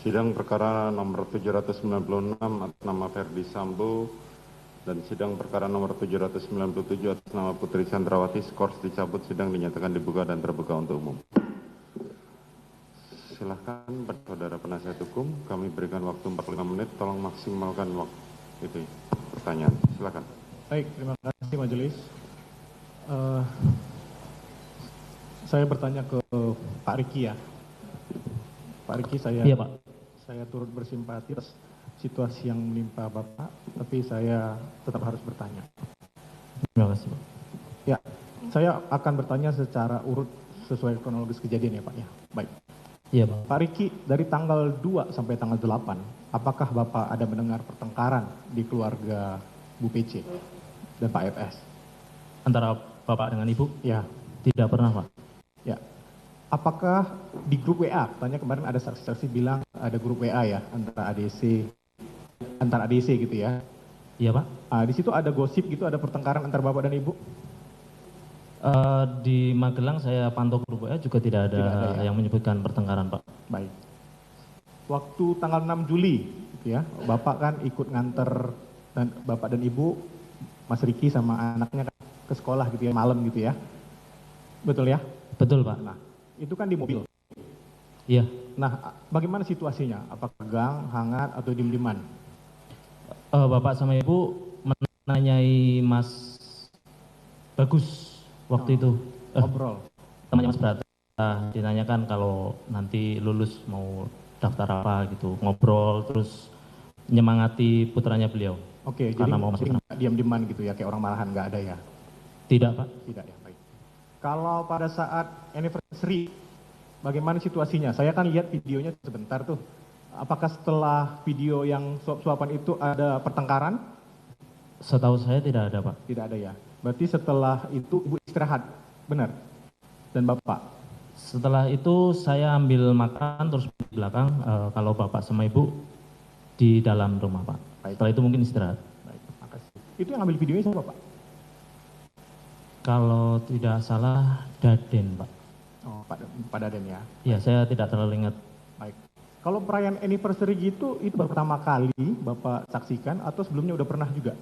Sidang perkara nomor 796 atas nama Ferdi Sambo dan sidang perkara nomor 797 atas nama Putri Chandrawati skors dicabut, sidang dinyatakan dibuka dan terbuka untuk umum. Silahkan saudara penasihat hukum, kami berikan waktu 45 menit, tolong maksimalkan waktu itu pertanyaan. Silakan. Baik, terima kasih majelis. Saya bertanya ke Pak Riki ya. Pak Riki, Iya, Pak. Saya turut bersimpati atas situasi yang menimpa Bapak, tapi saya tetap harus bertanya. Terima kasih, Pak. Ya, saya akan bertanya secara urut sesuai kronologis kejadian ya Pak ya. Baik. Iya, Pak. Pak Riki, dari tanggal 2 sampai tanggal 8, apakah Bapak ada mendengar pertengkaran di keluarga Bu PC dan Pak FS? Antara Bapak dengan Ibu? Ya. Tidak pernah, Pak. Ya. Apakah di grup WA, tanya kemarin ada saksi-saksi bilang ada grup WA ya, antara ADC gitu ya. Iya, Pak. Di situ ada gosip gitu, ada pertengkaran antar Bapak dan Ibu? Di Magelang saya pantau grup WA juga tidak ada ya, yang menyebutkan pertengkaran, Pak. Baik. Waktu tanggal 6 Juli gitu ya, Bapak kan ikut nganter dan Bapak dan Ibu, Mas Riki sama anaknya ke sekolah gitu ya, malam gitu ya. Betul ya? Betul, Pak. Nah, itu kan di mobil. Iya. Nah, bagaimana situasinya? Apakah tegang, hangat, atau diem-dieman? Bapak sama Ibu menanyai Mas Bagus waktu itu. Ngobrol. Temannya Mas Brata. Ditanyakan kalau nanti lulus mau daftar apa gitu. Ngobrol, terus menyemangati putranya beliau. Oke, karena jadi mau masuk diam-dieman gitu ya, kayak orang malahan nggak ada ya? Tidak, Pak. Tidak ya, baik. Kalau pada saat anniversary, bagaimana situasinya? Saya kan lihat videonya sebentar tuh. Apakah setelah video yang suap-suapan itu ada pertengkaran? Setahu saya tidak ada, Pak. Tidak ada ya. Berarti setelah itu Ibu istirahat, benar? Dan Bapak? Setelah itu saya ambil makan terus di belakang, kalau Bapak sama Ibu di dalam rumah, Pak. Baik. Setelah itu mungkin istirahat. Baik, makasih. Itu yang ambil videonya siapa, Pak? Kalau tidak salah Daden, Pak. Oh, Pak Daden ya. Iya, saya tidak terlalu ingat. Baik. Kalau perayaan anniversary gitu, itu pertama kali Bapak saksikan atau sebelumnya udah pernah juga?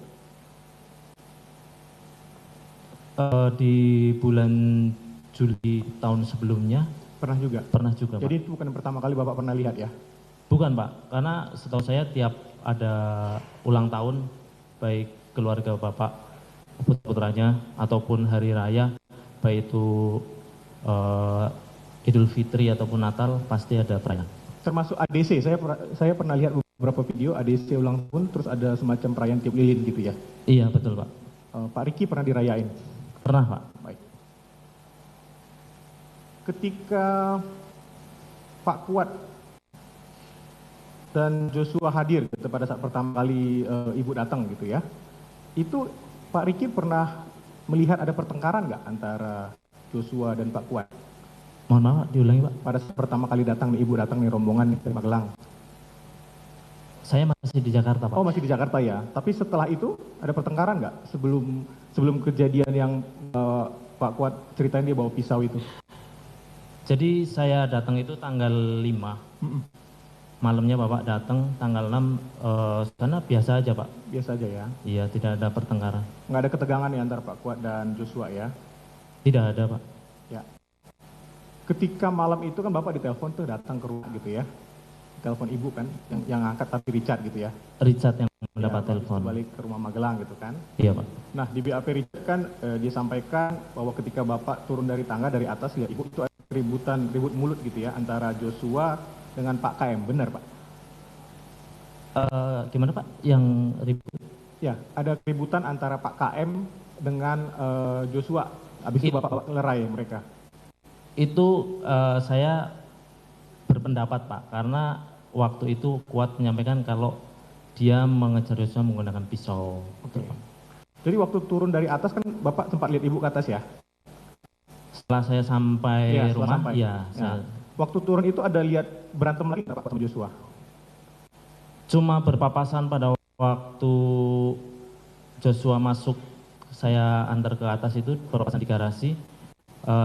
Di bulan Juli tahun sebelumnya. Pernah juga? Pernah juga, Pak. Jadi itu bukan pertama kali Bapak pernah lihat ya? Bukan, Pak. Karena setahu saya tiap ada ulang tahun, baik keluarga Bapak, putranya, ataupun hari raya, baik itu Idul Fitri ataupun Natal, pasti ada perayaan. Termasuk ADC, saya pernah lihat beberapa video ADC ulang tahun, terus ada semacam perayaan tiup lilin gitu ya? Iya, betul, Pak. Pak Riki pernah dirayain? Pernah, Pak. Baik. Ketika Pak Kuat dan Joshua hadir gitu, pada saat pertama kali Ibu datang gitu ya, itu Pak Riki pernah melihat ada pertengkaran nggak antara Joshua dan Pak Kuat? Mohon maaf, diulangi, Pak. Pada saat pertama kali datang nih, Ibu datang nih rombongan dari Magelang. Saya masih di Jakarta, Pak. Oh, masih di Jakarta ya. Tapi setelah itu ada pertengkaran nggak sebelum kejadian yang Pak Kuat ceritain dia bawa pisau itu? Jadi saya datang itu tanggal 5. Malamnya Bapak datang tanggal 6, sana biasa aja, Pak. Biasa aja ya? Iya, tidak ada pertengkaran. Nggak ada ketegangan ya antara Pak Kuat dan Joshua ya? Tidak ada, Pak. Ya. Ketika malam itu kan Bapak ditelepon tuh datang ke rumah gitu ya? Telepon Ibu kan, yang angkat tapi Richard gitu ya? Richard yang mendapat ya, telepon. Balik ke rumah Magelang gitu kan? Iya, Pak. Nah, di BAP Richard kan dia sampaikan bahwa ketika Bapak turun dari tangga dari atas lihat Ibu itu ada ribut mulut gitu ya antara Joshua dengan Pak KM, benar Pak? Gimana Pak yang ribut? Ya, ada keributan antara Pak KM dengan Joshua. Habis itu Bapak lerai mereka. Itu saya berpendapat, Pak, karena waktu itu Kuat menyampaikan kalau dia mengejar Joshua menggunakan pisau. Oke. Jadi waktu turun dari atas kan Bapak sempat lihat Ibu ke atas ya? Setelah saya sampai ya, rumah, ya. Saya... Waktu turun itu ada lihat berantem lagi nggak Pak sama Joshua? Cuma berpapasan pada waktu Joshua masuk, saya antar ke atas itu, berpapasan di garasi,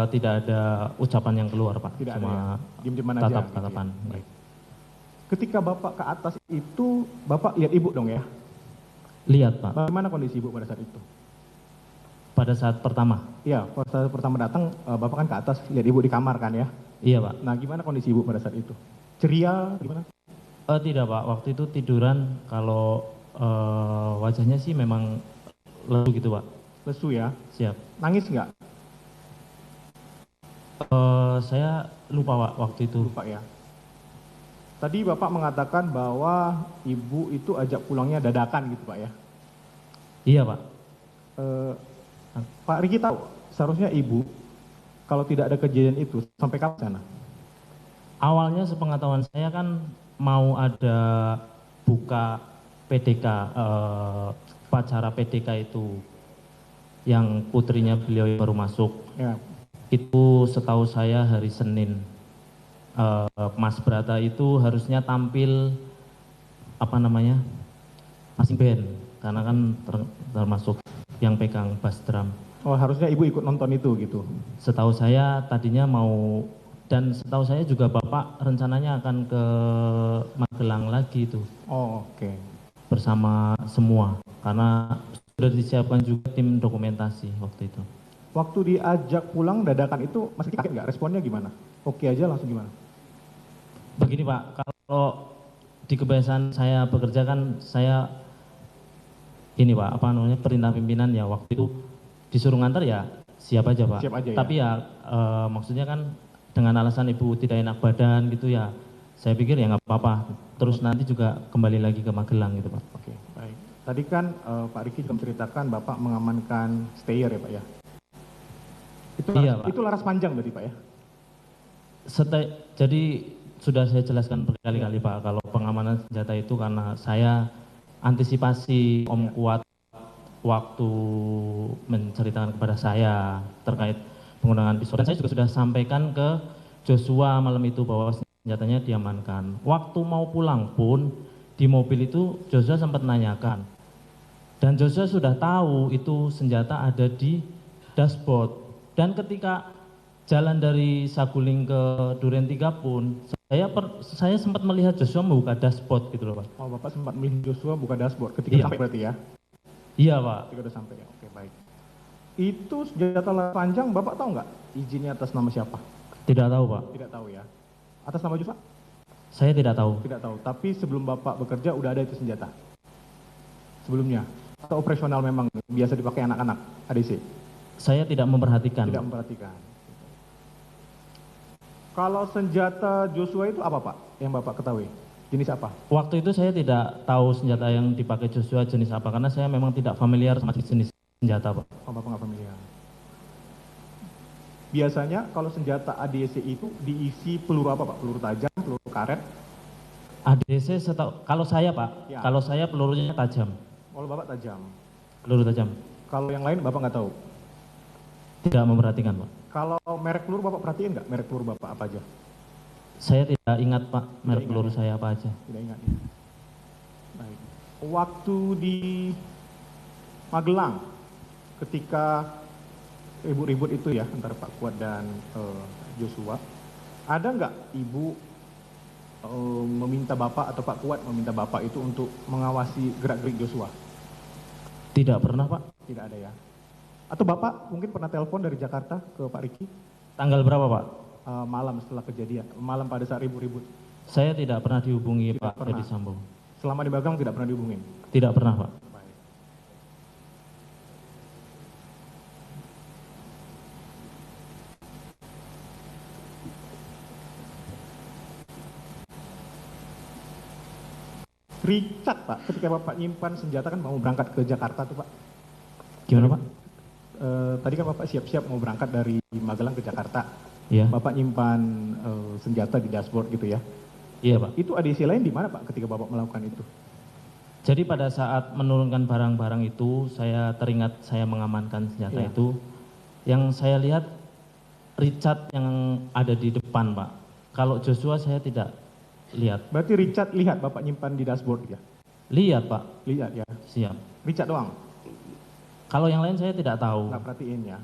tidak ada ucapan yang keluar, Pak. Tidak cuma ada ya? Diem-dieman aja. tatap-tatapan. Gitu ya? Ketika Bapak ke atas itu, Bapak lihat Ibu dong ya? Lihat Pak, Bagaimana kondisi Ibu pada saat itu? pada saat pertama. Iya, pada saat pertama datang, Bapak kan ke atas, lihat Ibu di kamar kan ya? Iya Pak. Nah, gimana kondisi Ibu pada saat itu? Ceria, gimana? Tidak Pak, waktu itu tiduran, kalau wajahnya sih memang lesu gitu Pak. Lesu ya? Siap. Nangis nggak? Saya lupa Pak waktu itu. Lupa ya. Tadi Bapak mengatakan bahwa Ibu itu ajak pulangnya dadakan gitu Pak ya? Iya Pak. Pak Riki tahu, seharusnya Ibu, kalau tidak ada kejadian itu, sampai kapan sana? Awalnya sepengetahuan saya kan mau ada buka PDK, upacara PDK itu, yang putrinya beliau baru masuk. Ya, Itu setahu saya hari Senin. Mas Brata itu harusnya tampil marching band, karena kan termasuk yang pegang bass drum. oh harusnya Ibu ikut nonton itu gitu? Setahu saya tadinya mau, dan setahu saya juga Bapak rencananya akan ke Magelang lagi itu Oh oke. bersama semua, karena sudah disiapkan juga tim dokumentasi waktu itu. Waktu diajak pulang dadakan itu, masih kaget nggak? Responnya gimana? Oke aja langsung gimana? Begini Pak, kalau di kebiasaan saya bekerja kan saya ini Pak, perintah pimpinan ya, waktu itu disuruh nganter ya siap aja Pak. Siap aja ya? Tapi ya maksudnya kan dengan alasan Ibu tidak enak badan gitu ya, saya pikir ya nggak apa-apa. Terus nanti juga kembali lagi ke Magelang gitu Pak. Oke, baik. Tadi kan Pak Riki juga menceritakan Bapak mengamankan stayer ya Pak ya? Iya, Pak. Itu laras panjang berarti Pak ya? Jadi sudah saya jelaskan berkali-kali Pak, kalau pengamanan senjata itu karena saya antisipasi Om Kuat waktu menceritakan kepada saya terkait penggunaan pisau. Dan saya juga sudah sampaikan ke Joshua malam itu bahwa senjatanya diamankan. Waktu mau pulang pun di mobil itu Joshua sempat menanyakan. Dan Joshua sudah tahu itu senjata ada di dashboard. Dan ketika jalan dari Saguling ke Duren 3 pun, saya sempat melihat Joshua membuka dashboard gitu loh Pak. Oh Bapak sempat melihat Joshua buka dashboard ketika Iya. sampai berarti ya? Iya Pak. Ketika udah sampai ya, oke baik. Itu senjata laras panjang Bapak tahu nggak izinnya atas nama siapa? Tidak tahu Pak. Tidak tahu ya? Atas nama Joshua? Saya tidak tahu. Tidak tahu, tapi sebelum Bapak bekerja udah ada itu senjata? Sebelumnya? Atau operasional memang biasa dipakai anak-anak, ADC? Saya tidak memperhatikan. Tidak memperhatikan. Kalau senjata Joshua itu apa Pak yang Bapak ketahui? Jenis apa? Waktu itu saya tidak tahu senjata yang dipakai Joshua jenis apa, karena saya memang tidak familiar sama jenis senjata Pak. Oh Bapak nggak familiar. Biasanya kalau senjata ADC itu diisi peluru apa Pak? Peluru tajam, peluru karet? ADC kalau saya Pak, Ya. kalau saya pelurunya tajam. Kalau Bapak tajam. Peluru tajam. Kalau yang lain Bapak nggak tahu? Tidak memperhatikan Pak. Kalau merek peluru Bapak perhatiin nggak? Merek peluru Bapak apa aja? Saya tidak ingat Pak, merek ingat, peluru ya? saya apa aja. Tidak ingat ya. Baik. Waktu di Magelang, ketika ribut-ribut itu ya antara Pak Kuat dan Joshua, ada nggak Ibu meminta Bapak atau Pak Kuat meminta Bapak itu untuk mengawasi gerak-gerik Joshua? Tidak pernah Pak. Tidak ada ya. Atau Bapak mungkin pernah telepon dari Jakarta ke Pak Riki Tanggal berapa Pak? malam setelah kejadian, malam pada saat ribut-ribut? Saya tidak pernah dihubungi Tidak Pak pernah. Ferdi Sambo. Selama di Magelang tidak pernah dihubungin? Tidak pernah Pak. Baik. Richard Pak, ketika Bapak nyimpan senjata kan mau berangkat ke Jakarta tuh Pak. Gimana Pak? Tadi kan Bapak siap-siap mau berangkat dari Magelang ke Jakarta. Iya. Bapak nyimpan senjata di dashboard gitu ya. Iya Pak. Itu ADC lain di mana Pak ketika Bapak melakukan itu? Jadi pada saat menurunkan barang-barang itu, saya teringat saya mengamankan senjata Iya. itu. Yang saya lihat Richard yang ada di depan Pak. Kalau Joshua saya tidak lihat. Berarti Richard lihat Bapak nyimpan di dashboard ya? Lihat Pak. Lihat ya. Siap. Richard doang, Kalau yang lain saya tidak tahu. nggak perhatiin ya.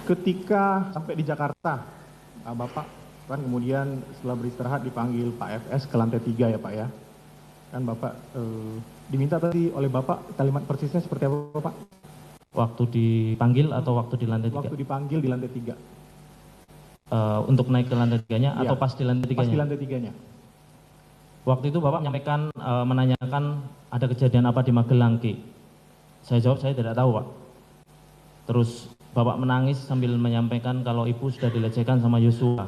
Ketika sampai di Jakarta, Bapak kan kemudian setelah beristirahat dipanggil Pak FS ke lantai 3 ya Pak ya. Kan Bapak diminta tadi oleh Bapak kalimat persisnya seperti apa Pak? Waktu dipanggil atau waktu di lantai 3? Waktu dipanggil di lantai 3. Untuk naik ke lantai 3-nya Iya. atau pas di lantai 3-nya? Pas di lantai 3-nya. Waktu itu Bapak menyampaikan, menanyakan ada kejadian apa di Magelang, Ki? Saya jawab, saya tidak tahu, Pak. Terus Bapak menangis sambil menyampaikan kalau ibu sudah dilecehkan sama Yosua.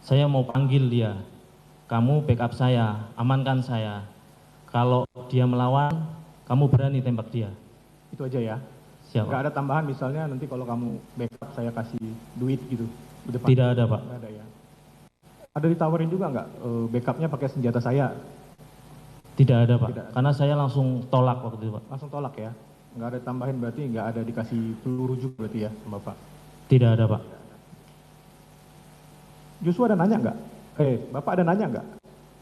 Saya mau panggil dia. Kamu backup saya, amankan saya. Kalau dia melawan, kamu berani tembak dia. Itu aja ya. Siap, Nggak Pak. ada tambahan misalnya nanti kalau kamu backup saya kasih duit gitu di depan. Tidak ada, Pak. Nggak ada ya. Ada ditawarin juga nggak backupnya pakai senjata saya? Tidak ada, Pak. Tidak ada. Karena saya langsung tolak waktu itu, Pak. Langsung tolak ya? Nggak ada tambahin berarti nggak ada dikasih peluru juga berarti ya sama Bapak? Tidak ada, Pak. Joshua ada nanya nggak? Bapak ada nanya nggak?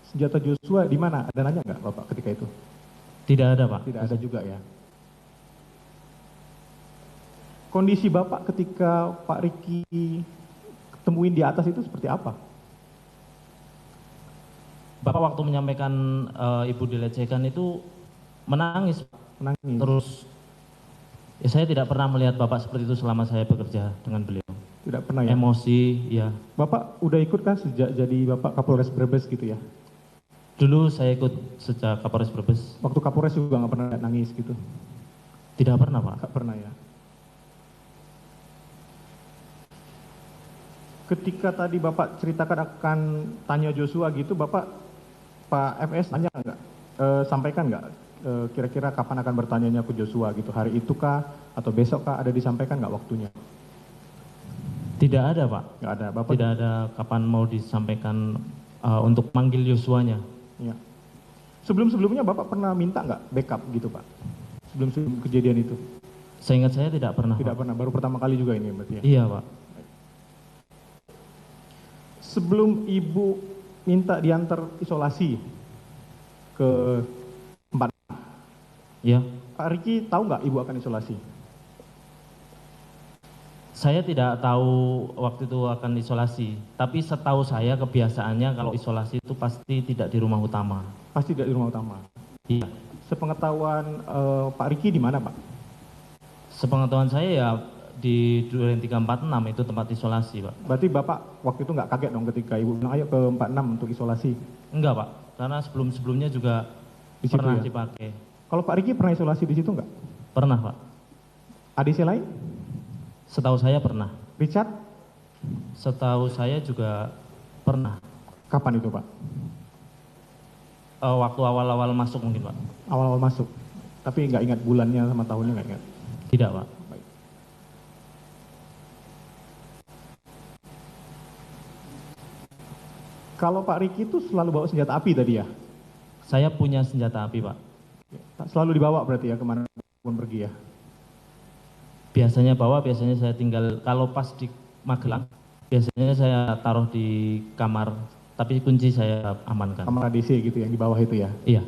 Senjata Joshua di mana? Ada nanya nggak Bapak ketika itu? Tidak ada, Pak. Tidak ada juga ya. Kondisi Bapak ketika Pak Riki ketemuin di atas itu seperti apa? Bapak waktu menyampaikan ibu dilecehkan itu menangis. Menangis. Terus ya saya tidak pernah melihat Bapak seperti itu selama saya bekerja dengan beliau. Tidak pernah ya? Emosi, ya. Bapak udah ikut kan sejak jadi Bapak Kapolres Brebes gitu ya? Dulu saya ikut sejak Kapolres Brebes. Waktu Kapolres juga nggak pernah nangis gitu? Tidak pernah, Pak. Nggak pernah ya? Ketika tadi Bapak ceritakan akan tanya Joshua gitu, Pak FS tanya nggak? Sampaikan nggak? Kira-kira kapan akan bertanyanya ke Joshua gitu? Hari itu kah? Atau besok kah? Ada disampaikan nggak waktunya? Tidak ada, Pak. Nggak ada. Bapak Tidak ada kapan mau disampaikan untuk manggil Yosua-nya. ya. Sebelum-sebelumnya Bapak pernah minta nggak backup gitu Pak? Sebelum kejadian itu? Seingat saya tidak pernah, Tidak Pak. pernah. Baru pertama kali juga ini berarti ya? Iya, Pak. Sebelum Ibu minta diantar isolasi ke tempat, Ya. Pak Riki tahu nggak Ibu akan isolasi? Saya tidak tahu waktu itu akan isolasi, tapi setahu saya kebiasaannya kalau isolasi itu pasti tidak di rumah utama. Pasti tidak di rumah utama. Iya. Sepengetahuan Pak Riki di mana Pak? Sepengetahuan saya ya di Duren 346 itu tempat isolasi, Pak. Berarti Bapak waktu itu nggak kaget dong ketika Ibu bilang ayo ke 46 untuk isolasi? Enggak, Pak. Karena sebelum-sebelumnya juga Di situ pernah ya? dipakai. Kalau Pak Riki pernah isolasi di situ nggak? Pernah, Pak. ADC lain? Setahu saya pernah. Richard? Setahu saya juga pernah. Kapan itu Pak? Waktu awal-awal masuk mungkin, Pak. Awal-awal masuk. Tapi nggak ingat bulannya sama tahunnya nggak ingat? Tidak, Pak. Baik. Kalau Pak Riki itu selalu bawa senjata api tadi ya? Saya punya senjata api, Pak. Selalu dibawa berarti ya kemana pun pergi ya? Biasanya bawa, biasanya saya tinggal, kalau pas di Magelang, biasanya saya taruh di kamar, tapi kunci saya amankan. Kamar ADC gitu yang di bawah itu ya? Iya.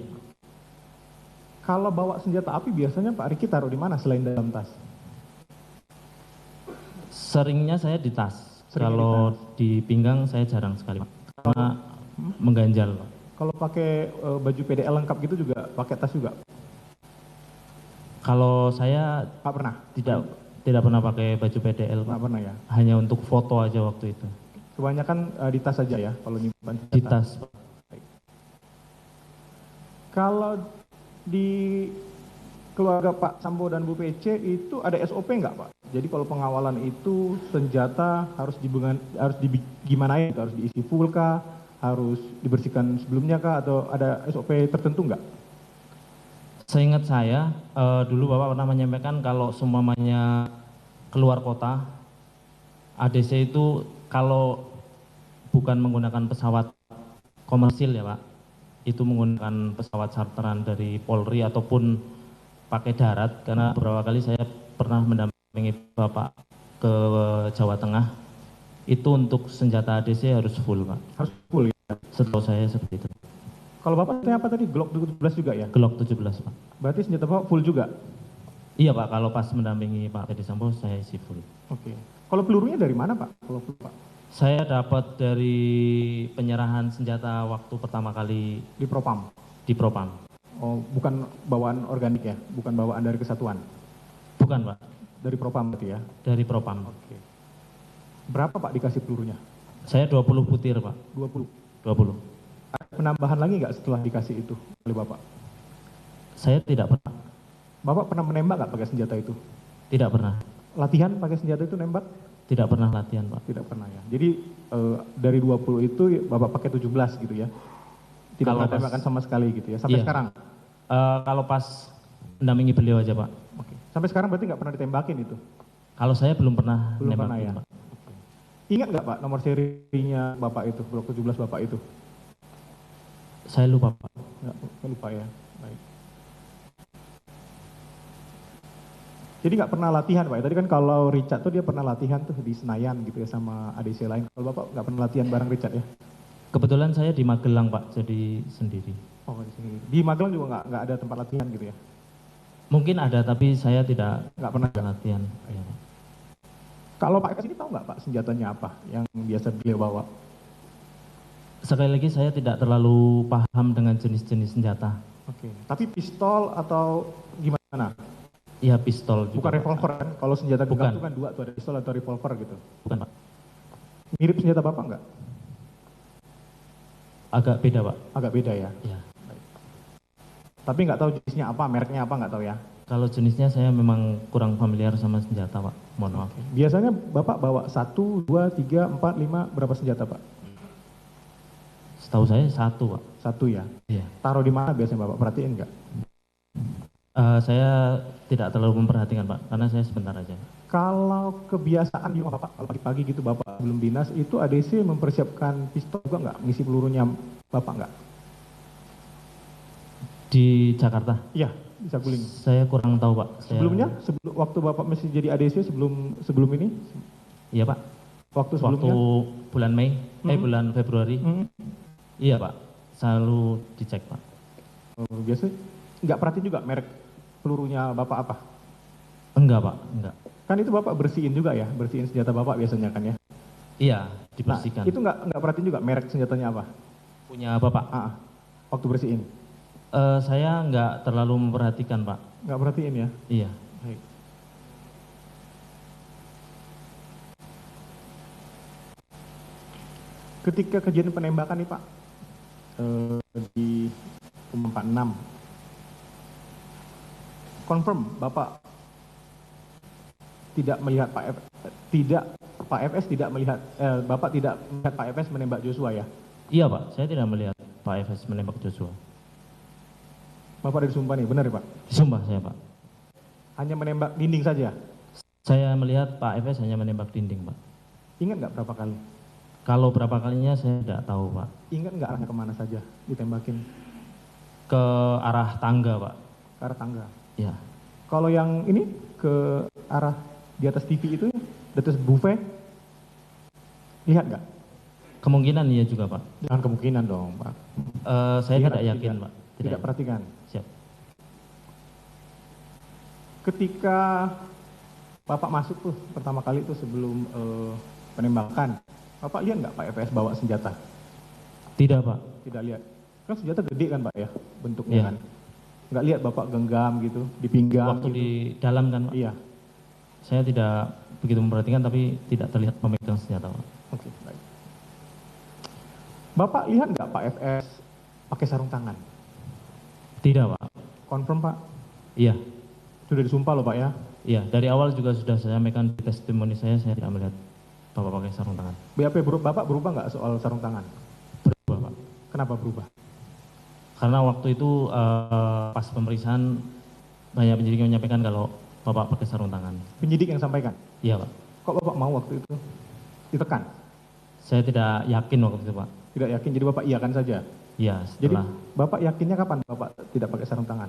Kalau bawa senjata api biasanya Pak Riki taruh di mana selain dalam tas? Seringnya saya di tas. Seringnya Kalau di pinggang saya jarang sekali, Pak. Karena mengganjal, Pak. Kalau pakai baju PDL lengkap gitu juga pakai tas juga? Kalau saya Pak pernah? tidak pernah pakai baju PDL, Pak. Nggak pernah ya? Hanya untuk foto aja waktu itu. Kebanyakan di tas saja ya kalau nyimpan senjata? Di tas, Pak. Kalau di keluarga Pak Sambo dan Bu PC itu ada SOP nggak Pak? Jadi kalau pengawalan itu senjata harus gimana ya? Harus diisi full kah? Harus dibersihkan sebelumnya kah? Atau ada SOP tertentu nggak? Seingat saya, dulu Bapak pernah menyampaikan kalau semuanya keluar kota, ADC itu kalau bukan menggunakan pesawat komersil ya Pak, itu menggunakan pesawat charteran dari Polri ataupun pakai darat, karena beberapa kali saya pernah mendampingi Bapak ke Jawa Tengah, itu untuk senjata ADC harus full Pak. Harus full ya? Setahu saya seperti itu. Kalau Bapak tanya apa tadi? Glock 17 juga ya? Glock 17 Pak. Berarti senjata Bapak full juga? Iya Pak, kalau pas mendampingi Pak Ferdi Sambo saya isi full. Oke. Kalau pelurunya dari mana Pak? Kalau peluru, Pak? Saya dapat dari penyerahan senjata waktu pertama kali Di Propam? di Propam. Oh, bukan bawaan organik ya? Bukan bawaan dari kesatuan? Bukan Pak, Dari Propam berarti ya? dari Propam. Oke. Berapa Pak dikasih pelurunya? Saya 20 butir Pak, 20. 20. Ada penambahan lagi nggak setelah dikasih itu oleh Bapak? Saya tidak pernah, Bapak pernah menembak nggak pakai senjata itu? tidak pernah, Latihan pakai senjata itu nembak? tidak pernah latihan Pak. Tidak pernah ya. Jadi dari 20 itu Bapak pakai 17 gitu ya? Tidak Kalau pernah pas- tembakan sama sekali gitu ya? Sampai Iya. sekarang? Kalau pas mendampingi beliau aja Pak. Oke. Sampai sekarang berarti nggak pernah ditembakin itu? Kalau saya belum pernah Belum nembak pernah ya? Pak. Ingat nggak Pak nomor serinya Bapak itu, blok 17 Bapak itu? Saya lupa Pak. Nggak lupa ya. Baik. Jadi nggak pernah latihan Pak. Tadi kan kalau Richard tuh dia pernah latihan tuh di Senayan gitu ya sama ADC lain. Kalau Bapak nggak pernah latihan bareng Richard ya? Kebetulan saya di Magelang Pak, jadi sendiri. Oh di sini. Di Magelang juga nggak ada tempat latihan gitu ya? Mungkin ada tapi saya tidak Nggak pernah. latihan. Iya, Pak. Kalau Pak FS ini tahu nggak Pak senjatanya apa yang biasa beliau bawa? Sekali lagi saya tidak terlalu paham dengan jenis-jenis senjata. Oke. Tapi pistol atau gimana? Iya pistol juga. Bukan Pak. revolver kan? Kalau senjata genggam Bukan. itu kan dua tuh, ada pistol atau revolver gitu. Bukan Pak. Mirip senjata Bapak nggak? Agak beda Pak. Agak beda ya. Iya. Tapi nggak tahu jenisnya apa, mereknya apa nggak tahu ya. Kalau jenisnya saya memang kurang familiar sama senjata Pak. Mohon maaf. Biasanya Bapak bawa 1, 2, 3, 4, 5, berapa senjata Pak? Setahu saya satu Pak. Satu ya. Iya. Taruh di mana biasanya Bapak? Perhatiin nggak? Saya tidak terlalu memperhatikan Pak, karena saya sebentar aja. Kalau kebiasaan di rumah Bapak, kalau pagi-pagi gitu Bapak belum dinas, itu ADC mempersiapkan pistol juga nggak? Ngisi pelurunya Bapak nggak? Di Jakarta, Iya, di Saguling. saya kurang tahu Pak. Sebelumnya, waktu Bapak masih jadi ADC sebelum ini? Iya Pak. Waktu Waktu sebelumnya? bulan Mei, Mhm. bulan Februari. Hmm. Iya Pak, selalu dicek Pak. Oh, biasanya nggak perhatiin juga merek pelurunya Bapak apa? Enggak Pak, enggak. Kan itu Bapak bersihin juga ya, bersihin senjata Bapak biasanya kan ya? Iya, Nah, dibersihkan. itu nggak perhatiin juga merek senjatanya apa? Punya Bapak. Waktu bersihin? Saya enggak terlalu memperhatikan Pak. Nggak perhatiin ya? Iya. Baik. Ketika kejadian penembakan nih Pak, di 46, confirm Bapak tidak melihat Pak FS tidak melihat, Bapak tidak melihat Pak FS menembak Joshua ya? Iya Pak, saya tidak melihat Pak FS menembak Joshua. Bapak dari Sumpah nih, benar ya Pak? Sumpah saya Pak. Hanya menembak dinding saja? Saya melihat Pak FS hanya menembak dinding Pak. Ingat nggak berapa kali? Kalau berapa kalinya saya tidak tahu Pak. Ingat nggak arahnya kemana saja ditembakin? Ke arah tangga Pak. Ke arah tangga? Iya. Kalau yang ini ke arah di atas TV itu, di atas buffet, lihat nggak? Kemungkinan iya juga Pak. Jangan kemungkinan dong Pak. Saya Lihat, tidak yakin Pak. Tidak perhatikan. Siap. Ketika Bapak masuk tuh pertama kali tuh sebelum penembakan, Bapak lihat nggak Pak FS bawa senjata? Tidak Pak. Tidak lihat. Kan senjata gede kan Pak ya bentuknya Iya. kan? Nggak lihat Bapak genggam gitu, di pinggang Waktu gitu? di dalam kan Pak. Iya. Saya tidak begitu memperhatikan tapi tidak terlihat memegang senjata Pak. Oke, baik. Bapak lihat nggak Pak FS pakai sarung tangan? Tidak Pak. Confirm Pak? Iya. Sudah disumpah loh Pak ya? Iya, dari awal juga sudah saya sampaikan di testimoni saya tidak melihat Bapak pakai sarung tangan. BAP Bapak berubah nggak soal sarung tangan? Berubah Pak. Kenapa berubah? Karena waktu itu pas pemeriksaan banyak penyidik yang menyampaikan kalau Bapak pakai sarung tangan. Penyidik yang sampaikan? Iya Pak. Kok Bapak mau waktu itu ditekan? Saya tidak yakin waktu itu Pak. Tidak yakin, jadi Bapak iyakan saja? Iya, Jadi setelah Bapak yakinnya kapan Bapak tidak pakai sarung tangan?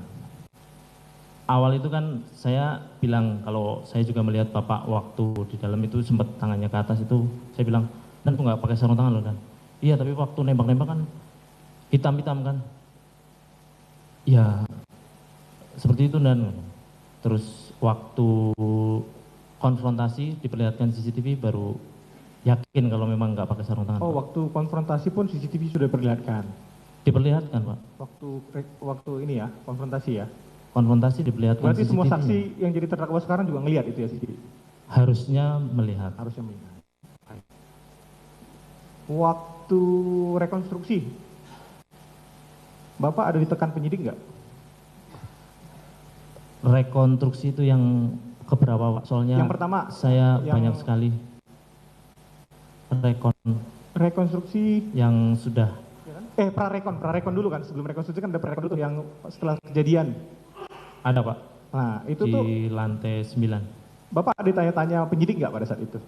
awal itu kan saya bilang kalau saya juga melihat Bapak waktu di dalam itu sempat tangannya ke atas itu, saya bilang, Dan kok nggak pakai sarung tangan loh Dan? Iya, tapi waktu nembak-nembak kan hitam-hitam kan? Ya, seperti itu Dan. Terus waktu konfrontasi diperlihatkan CCTV baru yakin kalau memang nggak pakai sarung tangan. Oh, Pak. waktu konfrontasi pun CCTV sudah diperlihatkan. Diperlihatkan, Pak. Waktu ini ya, konfrontasi ya. Konfrontasi diperlihatkan Berarti semua CCTV. saksi yang jadi terdakwa sekarang juga ngelihat itu ya CCTV. Harusnya melihat. Harusnya melihat. Waktu rekonstruksi, Bapak ada ditekan penyidik nggak? Rekonstruksi itu yang keberapa, Pak? Soalnya Yang pertama, saya yang- banyak sekali rekonstruksi yang sudah prarekon dulu kan, sebelum rekonstruksi kan ada prarekon dulu yang setelah kejadian. ada, Pak, Nah, itu di tuh lantai 9. Bapak ditanya-tanya penyidik nggak pada saat itu?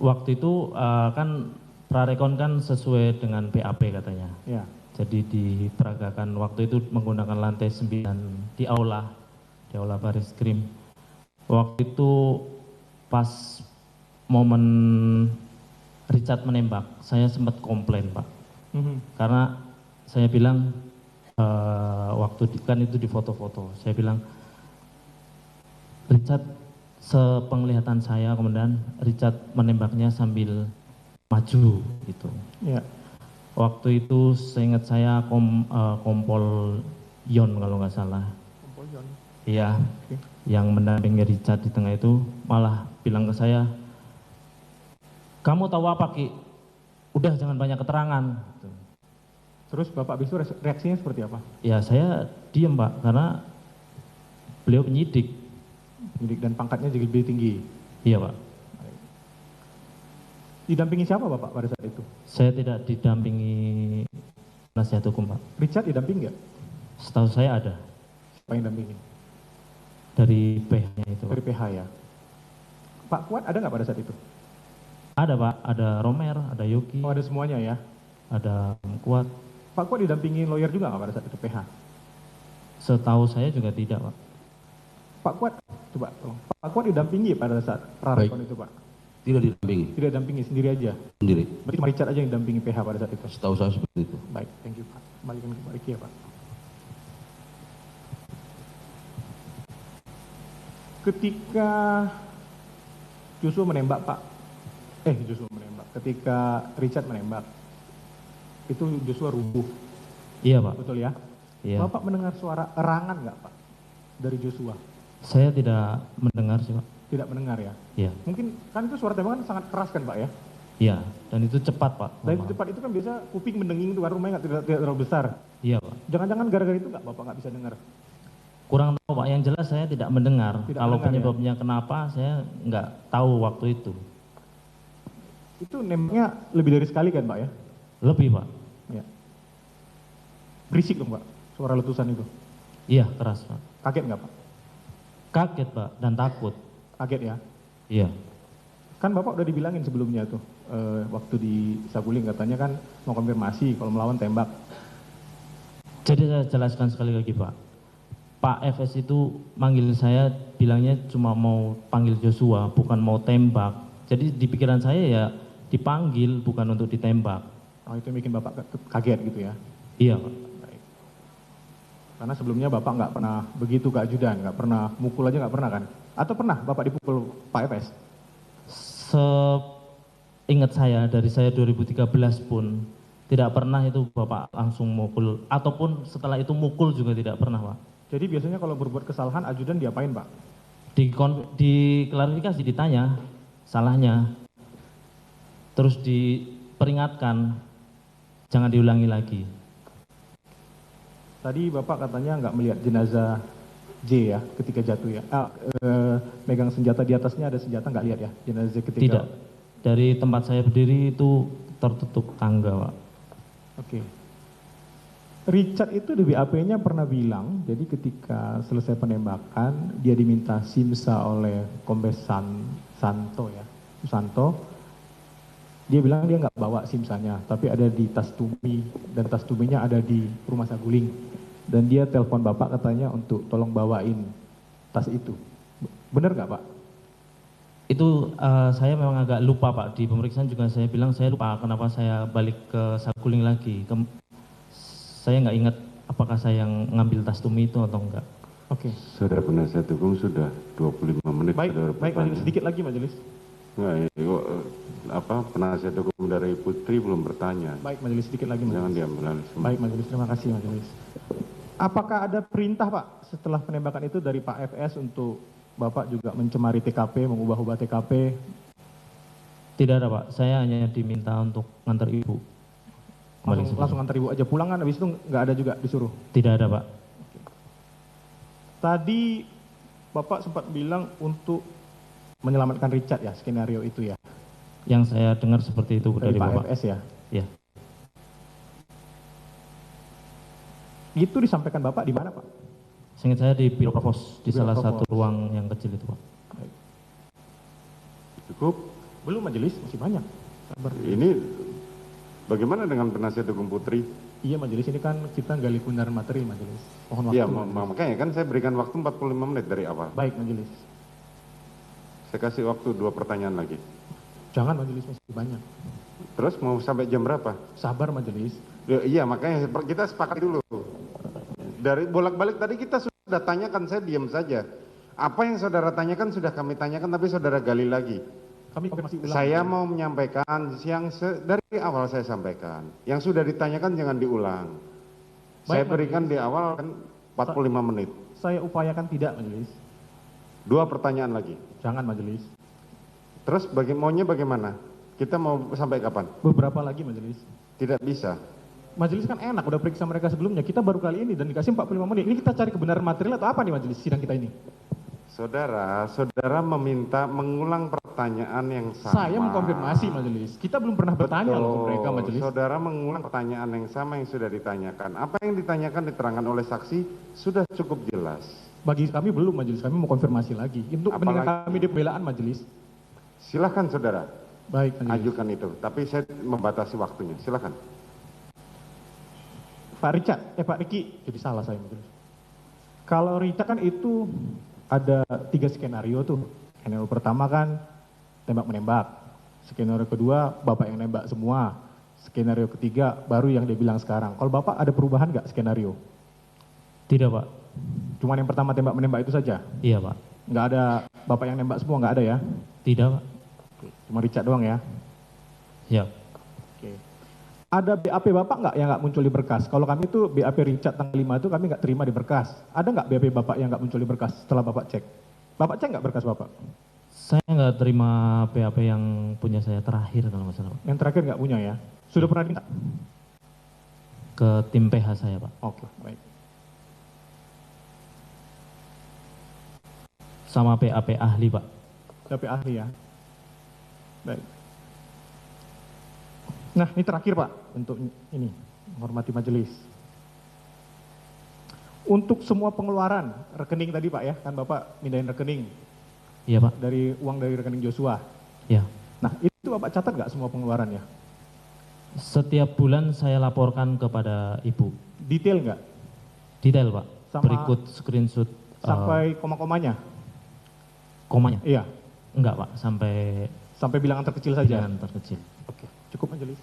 Waktu itu kan prarekon kan sesuai dengan PAP katanya. Ya. Jadi diperagakan waktu itu menggunakan lantai 9 di aula Baris Krim. Waktu itu pas momen Richard menembak, saya sempat komplain, Pak. Karena saya bilang kan itu di foto-foto, saya bilang Richard, sepenglihatan saya kemudian Richard menembaknya sambil maju gitu. Ya. Waktu itu seingat saya Kompol Yon kalau nggak salah. Kompol Yon. Iya, Oke. yang mendampingi Richard di tengah itu malah bilang ke saya, kamu tahu apa Ki? Udah jangan banyak keterangan. Terus Bapak habis itu reaksinya seperti apa? Ya saya diem Pak, karena beliau penyidik. Penyidik dan pangkatnya jadi lebih tinggi. Iya Pak. Didampingi siapa Bapak pada saat itu? Saya tidak didampingi nasihat hukum Pak. Richard didampingi nggak? Setahu saya ada Siapa yang dampingi? dari PH-nya itu Pak. Dari PH ya. Pak Kuat ada nggak pada saat itu? Ada Pak, ada Romer, ada Yogi, Oh, ada semuanya ya. ada Kuat. Pak Kuat didampingi lawyer juga nggak pada saat itu PH? Setahu saya juga tidak Pak. Pak Kuat, coba tolong. Pak Kuat didampingi pada saat prarekon itu Pak? Tidak didampingi, Tidak dampingi, sendiri aja. sendiri. Berarti cuma Richard aja yang dampingi PH pada saat itu. Setahu saya seperti itu. Baik, thank you Pak. Kembalikan ke Pak Riki ya Pak. Ketika Joshua menembak Pak, ketika Richard menembak, itu Joshua rubuh, Iya Pak. betul ya? Iya. Bapak mendengar suara erangan nggak Pak dari Joshua? Saya tidak mendengar sih Pak. Tidak mendengar ya? Iya. Mungkin kan itu suara tembakan sangat keras kan Pak ya? Iya. Dan itu cepat Pak. Dan memang. cepat itu kan biasa kuping mendenging itu kan rumahnya tidak terlalu besar. Iya Pak. Jangan-jangan gara-gara itu nggak Bapak nggak bisa dengar? Kurang tahu Pak. Yang jelas saya tidak mendengar. Tidak Kalau mendengar, penyebabnya kenapa saya nggak tahu waktu itu. Itu nembaknya lebih dari sekali kan Pak ya? Lebih Pak. Ya. Berisik dong Pak, suara letusan itu. Iya keras Pak. Kaget nggak Pak? Kaget Pak dan takut. Kaget ya? Iya. Kan Bapak udah dibilangin sebelumnya tuh, waktu di Saguling katanya kan mau konfirmasi kalau melawan tembak. Jadi saya jelaskan sekali lagi Pak. Pak FS itu manggil saya bilangnya cuma mau panggil Joshua, bukan mau tembak. Jadi di pikiran saya ya dipanggil bukan untuk ditembak. Oh itu yang bikin Bapak kaget gitu ya? Iya Pak. Baik. Karena sebelumnya Bapak nggak pernah begitu ke ajudan, nggak pernah mukul aja nggak pernah kan? Atau pernah Bapak dipukul Pak FS? Seingat saya dari saya 2013 pun tidak pernah itu Bapak langsung mukul ataupun setelah itu mukul juga tidak pernah Pak. Jadi biasanya kalau berbuat kesalahan ajudan diapain Pak? Di klarifikasi ditanya salahnya, terus diperingatkan jangan diulangi lagi. Tadi Bapak katanya nggak melihat jenazah J ya ketika jatuh ya? Megang senjata di atasnya ada senjata nggak lihat ya jenazah J ketika? Tidak. Dari tempat saya berdiri itu tertutup tangga Pak. Oke. Richard itu di BAP-nya pernah bilang, jadi ketika selesai penembakan, dia diminta simsa oleh Kombes Santo ya, Susanto. Dia bilang dia nggak bawa simsanya, tapi ada di tas tumi, dan tas tuminya ada di rumah Saguling. Dan dia telepon Bapak katanya untuk tolong bawain tas itu. Benar nggak Pak? Itu saya memang agak lupa Pak, di pemeriksaan juga saya bilang saya lupa kenapa saya balik ke Saguling lagi. Saya nggak ingat apakah saya yang ngambil tas tumi itu atau enggak. Oke. Saudara penasihat hukum sudah 25 menit. Baik, saudara baik bertanya. majelis, sedikit lagi majelis. Enggak, kok, penasihat hukum dari Putri belum bertanya. Baik majelis, sedikit lagi Jangan majelis. diambil alih semua. Baik majelis, terima kasih majelis. Apakah ada perintah Pak setelah penembakan itu dari Pak FS untuk Bapak juga mencemari TKP, mengubah-ubah TKP? Tidak ada Pak, saya hanya diminta untuk ngantar ibu. Kembali Langsung, sebentar. langsung antar ibu aja pulang kan, habis itu nggak ada juga disuruh? Tidak ada Pak. Tadi Bapak sempat bilang untuk menyelamatkan Richard ya, skenario itu ya, Yang saya dengar seperti itu dari dari Pak Bapak. FS ya. Ya, Itu disampaikan Bapak di mana Pak? seingat saya di Biro Provos, di Biro salah Provos. satu ruang yang kecil itu Pak. Cukup. Belum majelis, masih banyak. Sabar. Ini bagaimana dengan penasihat hukum Putri? Iya majelis, ini kan kita gali kebenaran materi majelis. Mohon waktu. Iya, majelis. makanya kan saya berikan waktu 45 menit dari awal. Baik majelis. Saya kasih waktu 2 pertanyaan lagi. Jangan majelis, masih banyak. Terus mau sampai jam berapa? Sabar majelis. Ya, iya, makanya kita sepakat dulu. Dari bolak-balik tadi kita sudah tanyakan, saya diam saja. Apa yang saudara tanyakan sudah kami tanyakan, tapi saudara gali lagi. Kami konfirmasi ulang. Saya mau menyampaikan yang dari awal saya sampaikan. Yang sudah ditanyakan jangan diulang. Saya Baik, berikan di awal kan 45 menit. Saya upayakan tidak majelis. 2 pertanyaan lagi. Jangan majelis. Terus maunya bagaimana? Kita mau sampai kapan? Beberapa lagi majelis. Tidak bisa. Majelis kan enak, udah periksa mereka sebelumnya. Kita baru kali ini dan dikasih 45 menit. Ini kita cari kebenaran material atau apa nih majelis sidang kita ini? Saudara meminta mengulang pertanyaan yang sama. Saya mengkonfirmasi majelis. Kita belum pernah bertanya loh ke mereka majelis. Saudara mengulang pertanyaan yang sama yang sudah ditanyakan. Apa yang ditanyakan diterangkan oleh saksi sudah cukup jelas. Bagi kami belum majelis, kami mau konfirmasi lagi. Untuk kepentingan Apalagi- kami di pembelaan majelis. Silahkan saudara, Baik majelis. ajukan itu. Tapi saya membatasi waktunya. Silahkan. Pak Richard, Pak Riki, jadi salah saya majelis. Kalau Richard kan itu ada 3 skenario tuh. Skenario pertama kan tembak-menembak. Skenario kedua Bapak yang nembak semua. Skenario ketiga baru yang dia bilang sekarang. Kalau Bapak ada perubahan nggak skenario? Tidak Pak. Cuman yang pertama tembak-menembak itu saja? Iya Pak. Nggak ada Bapak yang nembak semua, nggak ada ya? Tidak Pak. Cuma Richard doang ya? Ya. Oke. Ada BAP Bapak nggak yang nggak muncul di berkas? Kalau kami itu BAP Richard tanggal 5 itu kami nggak terima di berkas. Ada nggak BAP Bapak yang nggak muncul di berkas setelah Bapak cek? Bapak cek nggak berkas Bapak? Saya nggak terima PAP yang punya saya terakhir kalau nggak salah Pak. Yang terakhir nggak punya ya? Sudah pernah minta? Ke tim PH saya Pak. Oke, baik. Sama PAP ahli Pak. BAP ahli ya? Baik. Nah, ini terakhir Pak, untuk ini, menghormati majelis. Untuk semua pengeluaran rekening tadi Pak ya, kan Bapak mindahin rekening Iya Pak. dari uang dari rekening Joshua. Ya. Nah, itu Bapak catat nggak semua pengeluarannya? Setiap bulan saya laporkan kepada Ibu. Detail nggak? Detail Pak. Sama- Berikut screenshot Sampai koma-komanya? komanya. Iya, Enggak Pak, sampai sampai bilangan terkecil saja. bilangan terkecil. Oke, cukup majelis.